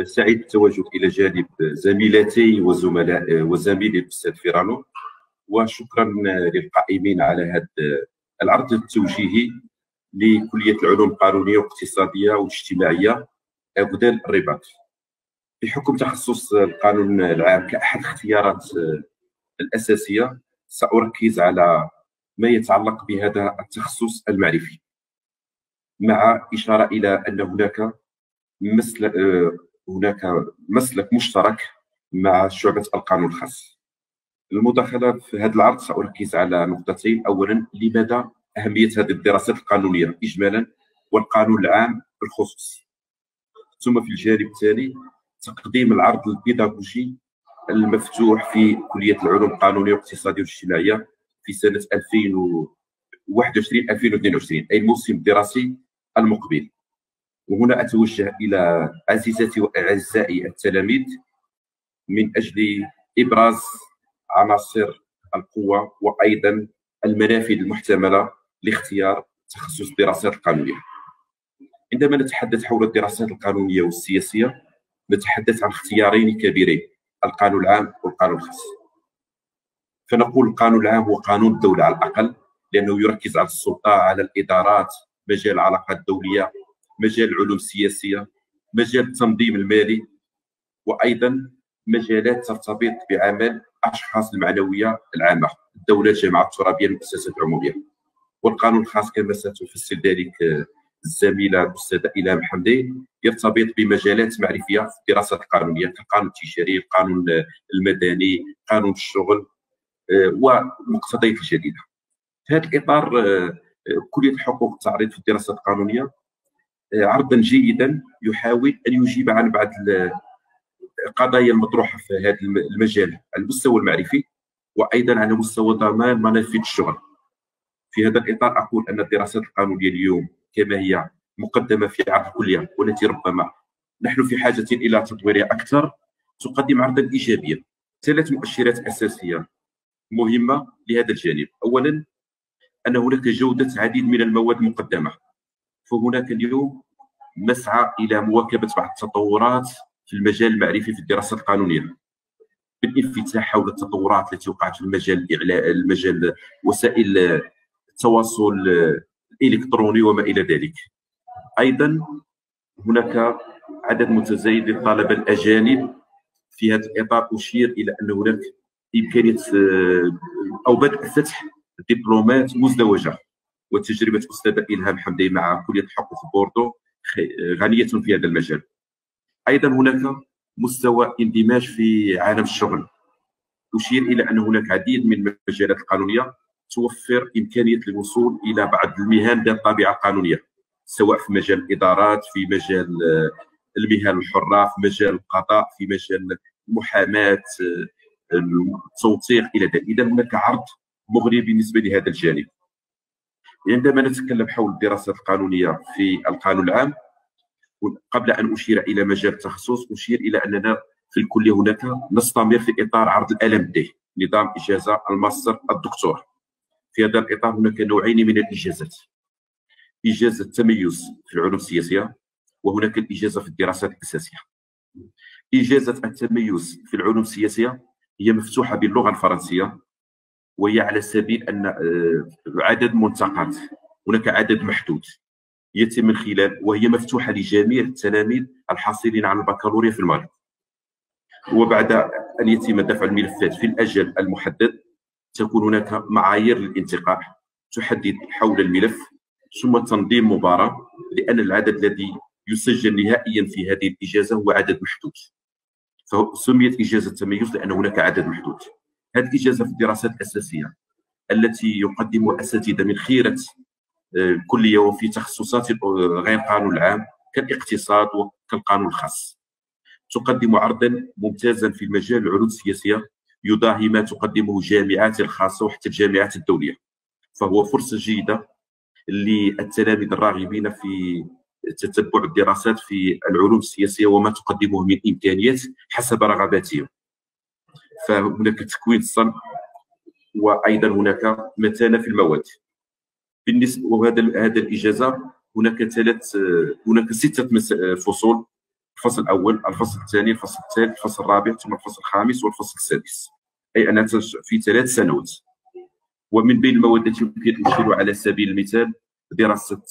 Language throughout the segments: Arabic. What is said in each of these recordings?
سعيد بالتواجد إلى جانب زميلتي وزميلي الأستاذ فيرانو، وشكرا للقائمين على هذا العرض التوجيهي لكلية العلوم القانونية والاقتصادية والاجتماعية غدال الرباط. بحكم تخصص القانون العام كأحد الاختيارات الأساسية، سأركز على ما يتعلق بهذا التخصص المعرفي، مع إشارة إلى أن هناك مسلك مشترك مع شعبة القانون الخاص. المداخلة في هذا العرض سأركز على نقطتين: أولا، لماذا أهمية هذه الدراسات القانونية إجمالا والقانون العام بالخصوص، ثم في الجانب الثاني تقديم العرض البيداغوجي المفتوح في كلية العلوم القانونية والاقتصادية والاجتماعية في سنة 2021-2022، أي الموسم الدراسي المقبل. وهنا أتوجه إلى عزيزتي وأعزائي التلاميذ من أجل إبراز عناصر القوة وأيضا المنافذ المحتملة لاختيار تخصص الدراسات القانونية. عندما نتحدث حول الدراسات القانونية والسياسية، نتحدث عن اختيارين كبيرين: القانون العام والقانون الخاص. فنقول القانون العام هو قانون الدولة على الأقل، لأنه يركز على السلطة، على الإدارات، مجال العلاقات الدولية، مجال العلوم السياسية، مجال التنظيم المالي، وأيضا مجالات ترتبط بعمل أشخاص المعنوية العامة، الدولة، الجامعات الترابية، المؤسسات العمومية. والقانون الخاص كما ستفسر ذلك الزميلة الأستاذة إلهام حمدي يرتبط بمجالات معرفية في الدراسات القانونية كالقانون التجاري، القانون المدني، قانون الشغل ومقتضيات الجديدة. في هذا الإطار كلية الحقوق تعرض في الدراسات القانونية عرضا جيدا يحاول أن يجيب عن بعض القضايا المطروحة في هذا المجال على المستوى المعرفي وأيضا على مستوى ضمان منافذ الشغل. في هذا الإطار أقول أن الدراسات القانونية اليوم كما هي مقدمة في عرض الكلية، والتي ربما نحن في حاجة إلى تطويرها أكثر، تقدم عرضا إيجابيا. 3 مؤشرات أساسية مهمة لهذا الجانب. أولا، أن هناك جودة عديد من المواد المقدمة، فهناك اليوم مسعى إلى مواكبة بعض التطورات في المجال المعرفي في الدراسات القانونية، بالانفتاح حول التطورات التي وقعت في المجال وسائل التواصل الإلكتروني وما إلى ذلك. أيضا هناك عدد متزايد للطلبة الأجانب. في هذا الإطار أشير إلى أن هناك إمكانية أو بدء فتح دبلومات مزدوجة، وتجربة الأستاذة إلهام حمدي مع كلية الحقوق في بوردو غنية في هذا المجال. أيضا هناك مستوى اندماج في عالم الشغل. أشير إلى أن هناك عديد من المجالات القانونية توفر إمكانية الوصول إلى بعض المهن ذات الطابعة القانونية، سواء في مجال الإدارات، في مجال المهن الحرة، في مجال القضاء، في مجال المحاماة، التوثيق إلى ذلك. إذا هناك عرض مغري بالنسبة لهذا الجانب. عندما نتكلم حول الدراسات القانونية في القانون العام، قبل أن أشير إلى مجال التخصص، أشير إلى أننا في الكلية هناك نستمر في إطار عرض LMD، نظام إجازة الماستر الدكتور. في هذا الإطار هناك نوعين من الإجازات: إجازة التميز في العلوم السياسية، وهناك الإجازة في الدراسات الأساسية. إجازة التميز في العلوم السياسية هي مفتوحة باللغة الفرنسية، وهي على سبيل أن عدد منتقات، هناك عدد محدود يتم من خلال، وهي مفتوحة لجميع التلاميذ الحاصلين على البكالوريا في المغرب. وبعد أن يتم دفع الملفات في الأجل المحدد، تكون هناك معايير للانتقاء تحدد حول الملف، ثم تنظيم مباراة، لأن العدد الذي يسجل نهائيا في هذه الإجازة هو عدد محدود، فسميت إجازة تميز لأن هناك عدد محدود. هذه الإجازة في الدراسات الأساسية التي يقدمها أساتذة من خيرة الكلية وفي تخصصات غير القانون العام كالاقتصاد وكالقانون الخاص، تقدم عرضا ممتازا في مجال العلوم السياسية يضاهي ما تقدمه الجامعات الخاصة وحتى الجامعات الدولية. فهو فرصة جيدة للتلاميذ الراغبين في تتبع الدراسات في العلوم السياسية وما تقدمه من إمكانيات حسب رغباتهم. فهناك تكوين الصنع، وأيضا هناك متانة في المواد. بالنسبة هذا الإجازة هناك 6 فصول الفصل الاول، الفصل الثاني، الفصل الثالث، الفصل الرابع، ثم الفصل الخامس والفصل السادس، اي انها في 3 سنوات. ومن بين المواد التي يمكن نشير على سبيل المثال دراسه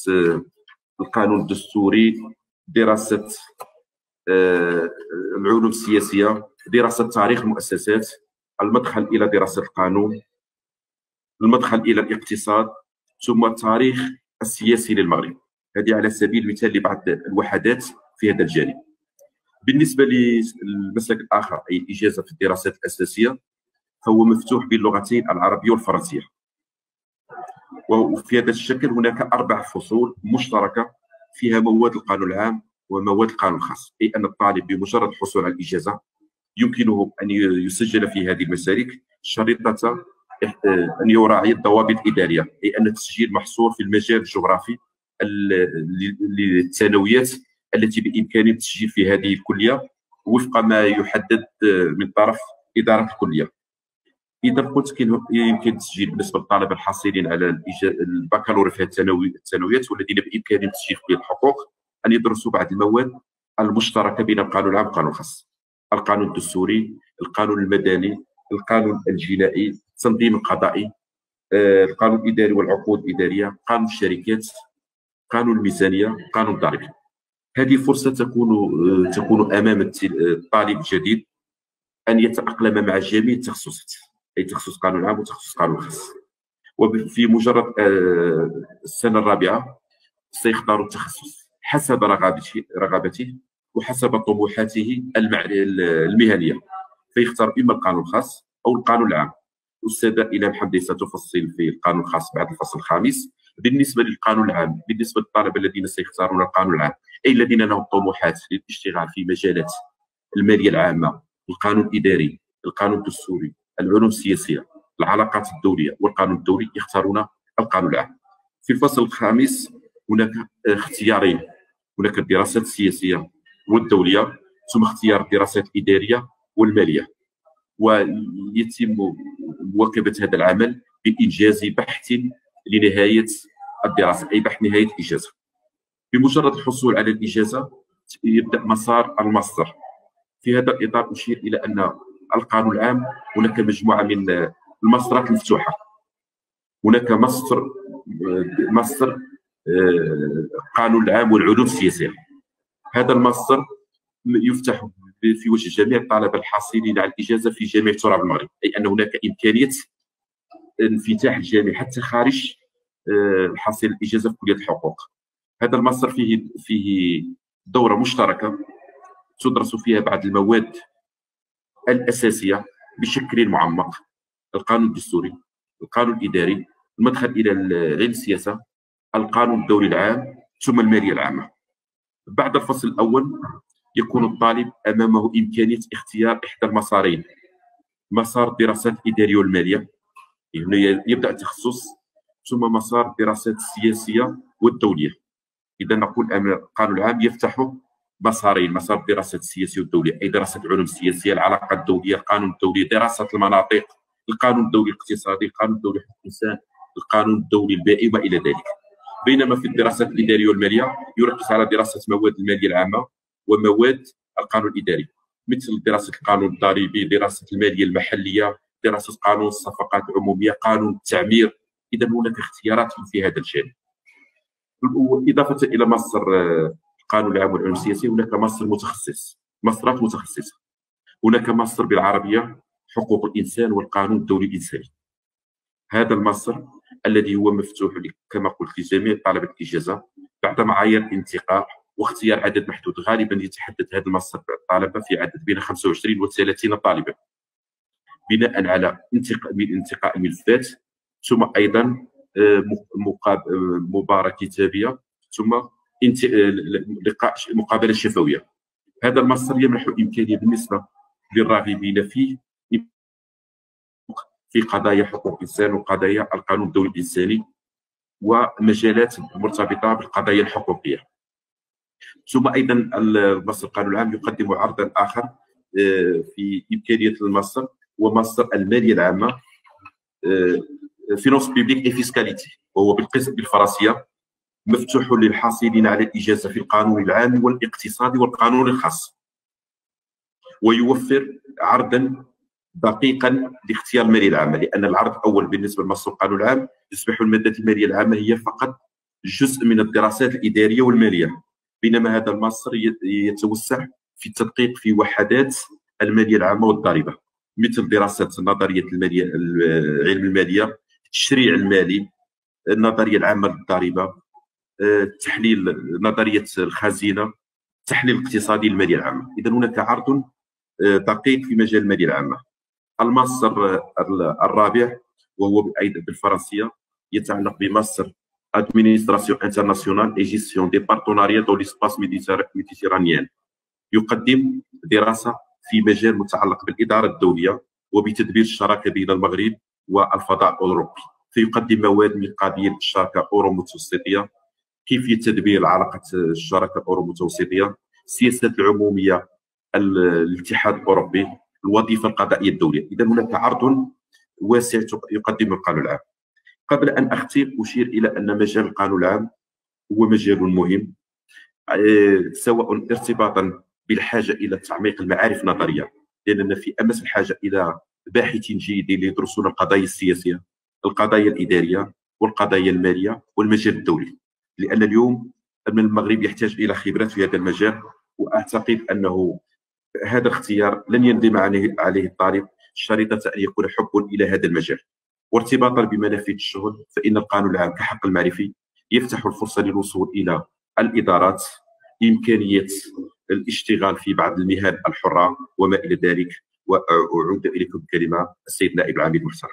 القانون الدستوري، دراسه العلوم السياسيه، دراسه تاريخ المؤسسات، المدخل الى دراسه القانون، المدخل الى الاقتصاد، ثم التاريخ السياسي للمغرب. هذه على سبيل المثال لبعض الوحدات في هذا الجانب. بالنسبه للمسلك الاخر اي الاجازه في الدراسات الاساسيه، فهو مفتوح باللغتين العربيه والفرنسيه. وفي هذا الشكل هناك 4 فصول مشتركه فيها مواد القانون العام ومواد القانون الخاص، اي ان الطالب بمجرد الحصول على الاجازه يمكنه ان يسجل في هذه المسالك شريطه ان يراعي الضوابط الاداريه، اي ان التسجيل محصور في المجال الجغرافي للثانويات التي بامكانه التسجيل في هذه الكليه وفق ما يحدد من طرف اداره الكليه. اذا قلت يمكن التسجيل بالنسبه للطلبه الحاصلين على البكالوريا في الثانويات والذين بامكانهم التسجيل في الحقوق ان يدرسوا بعض المواد المشتركه بين القانون العام والقانون الخاص: القانون الدستوري، القانون المدني، القانون الجنائي، التنظيم القضائي، القانون الاداري والعقود الاداريه، قانون الشركات، قانون الميزانيه، قانون الضريبه. هذه فرصه تكون امام الطالب الجديد ان يتاقلم مع جميع التخصصات، اي تخصص قانون عام وتخصص قانون خاص. وفي مجرد السنه الرابعه سيختار التخصص حسب رغبته وحسب طموحاته المهنيه، فيختار اما القانون الخاص او القانون العام. الاستاذه الهام حمدي ستفصل في القانون الخاص بعد الفصل الخامس. بالنسبه للقانون العام، بالنسبه للطلبه الذين سيختارون القانون العام اي الذين لهم طموحات للاشتغال في مجالات الماليه العامه، القانون الاداري، القانون الدستوري، العلوم السياسيه، العلاقات الدوليه والقانون الدولي، يختارون القانون العام. في الفصل الخامس هناك اختيارين: هناك الدراسات السياسيه والدوليه، ثم اختيار الدراسات الاداريه والماليه. ويتم مواكبه هذا العمل بانجاز بحث لنهايه الدراسه، اي بحث نهايه الاجازه. بمجرد الحصول على الاجازه يبدا مسار الماستر. في هذا الاطار اشير الى ان القانون العام هناك مجموعه من الماسترات المفتوحه. هناك ماستر القانون العام والعلوم السياسيه. هذا الماستر يفتح في وجه جميع الطلبه الحاصلين على الاجازه في جميع تراب المغرب، اي ان هناك امكانيه انفتاح الجامعه حتى خارج حاصل الاجازه في كليه الحقوق. هذا الماستر فيه دوره مشتركه تدرس فيها بعض المواد الاساسيه بشكل معمق: القانون الدستوري، القانون الاداري، المدخل الى علم السياسه، القانون الدولي العام، ثم الماليه العامه. بعد الفصل الاول يكون الطالب امامه امكانيه اختيار احدى المسارين: مسار الدراسات الاداريه والماليه، هنا يبدا التخصص، ثم مسار الدراسات السياسيه والدوليه. اذا نقول ان القانون العام يفتح مسارين: مسار الدراسات السياسيه والدوليه اي دراسه العلوم السياسيه، العلاقات الدوليه، القانون الدولي، دراسه المناطق، القانون الدولي الاقتصادي، القانون الدولي حقوق الانسان، القانون الدولي البيئي والى ذلك. بينما في الدراسات الاداريه والماليه يركز على دراسه مواد الماليه العامه ومواد القانون الاداري، مثل دراسه القانون الضريبي، دراسه الماليه المحليه، دراسه قانون الصفقات العموميه، قانون التعمير. اذا هناك اختيارات في هذا الجانب. اضافه الى ماستر القانون العام والعلوم السياسيه هناك ماستر متخصص، ماسترات متخصصه. هناك ماستر بالعربيه حقوق الانسان والقانون الدولي الانساني. هذا الماستر الذي هو مفتوح كما قلت لجميع طلبه الاجازه بعد معايير الانتقاء واختيار عدد محدود. غالبا يتحدد هذا الماستر الطلبه في عدد بين 25 و 30 طالبا بناء على انتقاء الملفات، ثم ايضا مباراه كتابيه، ثم لقاء مقابله شفويه. هذا الماستر يمنح امكانيه بالنسبه للراغبين فيه في قضايا حقوق الانسان وقضايا القانون الدولي الانساني ومجالات مرتبطه بالقضايا الحقوقيه. ثم ايضا الماستر القانون العام يقدم عرضا اخر في امكانيه الماستر، وماستر الماليه العامه فينونس بيبليك اي فيسكاليتي، وهو بالقسم بالفرنسيه مفتوح للحاصلين على الإجازة في القانون العام والاقتصادي والقانون الخاص، ويوفر عرضا دقيقا لاختيار المالية العامة، لأن العرض الأول بالنسبة لمصر القانون العام يصبح المادة المالية العامة هي فقط جزء من الدراسات الإدارية والمالية، بينما هذا الماستر يتوسع في التدقيق في وحدات المالية العامة والضريبة، مثل دراسة نظرية المالية، علم المالية، التشريع المالي، النظرية العامة للضريبة، تحليل نظرية الخزينة، التحليل الاقتصادي للمالية العامة. إذا هناك عرض دقيق في مجال المالية العامة. الماستر الرابع وهو أيضا بالفرنسية يتعلق بماستر Administration internationale et gestion des partenariats dans l'espace méditerranéen. يقدم دراسة في مجال متعلق بالإدارة الدولية وبتدبير الشراكة بين المغرب والفضاء الأوروبي، فيقدم مواد من قضية الشراكة الأورو متوسطية، كيفية تدبير علاقة الشراكة الأورو متوسطية، السياسات العمومية الاتحاد الأوروبي، الوظيفة القضائية الدولية. إذا هناك عرض واسع يقدم القانون العام. قبل أن أختم أشير إلى أن مجال القانون العام هو مجال مهم، سواء ارتباطا بالحاجة إلى تعميق المعارف النظرية، لأننا في أمس الحاجة إلى باحثين جيدين يدرسون القضايا السياسية، القضايا الإدارية، والقضايا المالية والمجال الدولي، لأن اليوم المغرب يحتاج إلى خبرات في هذا المجال. وأعتقد أنه هذا الاختيار لن يندم عليه الطالب، شريطة أن يكون حب إلى هذا المجال. وارتباطا بمنافذ الشغل، فإن القانون العام كحق المعرفي يفتح الفرصة للوصول إلى الإدارات، إمكانية الاشتغال في بعض المهن الحرة وما إلى ذلك. وأعود إليكم بكلمة السيد نائب العميد محترم.